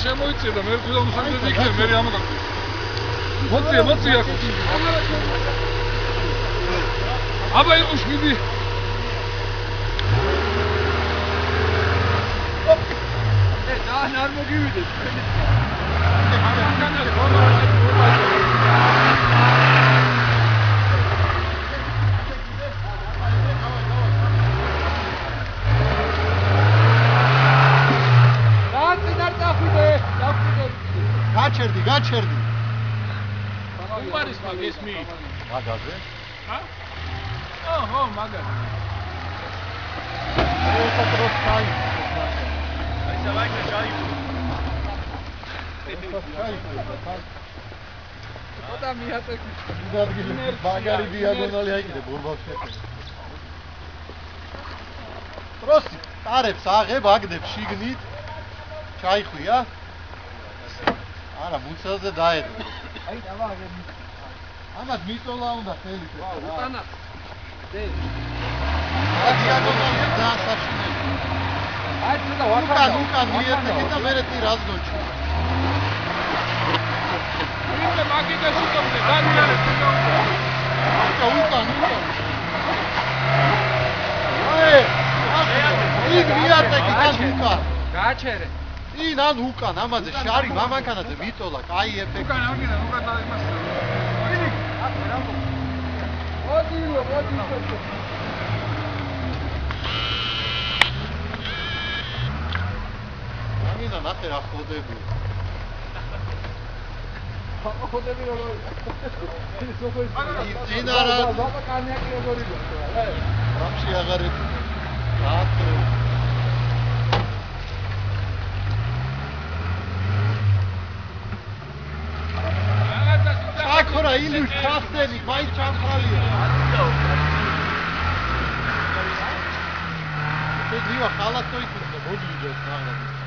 შემოიწირდა მე ვთქვი რომ სამხედრო იქნება მე ამაგა მოცი აქ აბა იყო 7 ძალიან არ მოგივიდეს გაჩერდი. უმარის მაგ ესმი. მაგაზე? ჰა? ოჰო, მაგაზე. ეს აკროს კაი. აი სალაიქა კაი. ოდა მიატეკ. დადგილი ბაგარი დიაგონალი აიყიდე ბურბალში. პროსი, ტარებს აღებ აგდებს შიგნით. ჩაიხვია? არა, მუცელზე დაედო. აი, დავაგებ. ამას მიწოლა უნდა ხელით. უკანა. დე. დიაგონალი ძალიან საშინელი. აი, ცოტა ვაკანა. უკან მიერთე და მე ერთი რას გოჩი. ვინმე მაგიდა შეგობდე, დაგიარეთ შეგობდე. უკან. აი, იქ მიატეკი და უკან. გააჩერე. ინ ან უკან ამაზე შარი მამანქანაზე მიწოლა, კაი ეფექტი. უკან აგიდა, უკან და იმას. ვინი? აკე რა მო. ოდილო. ამინა ნახე რა ხოდები. ხოდები როგორ? წინა რა. ბაბა კანიაკი როგორ იყო? რამში აღარ ეტყო. რატო? ახორა ილის ხასტენი, მაინც ჩამხალია. ეს დივა ხალათო იქნება, მოდი ვიდეოს ნაღლა.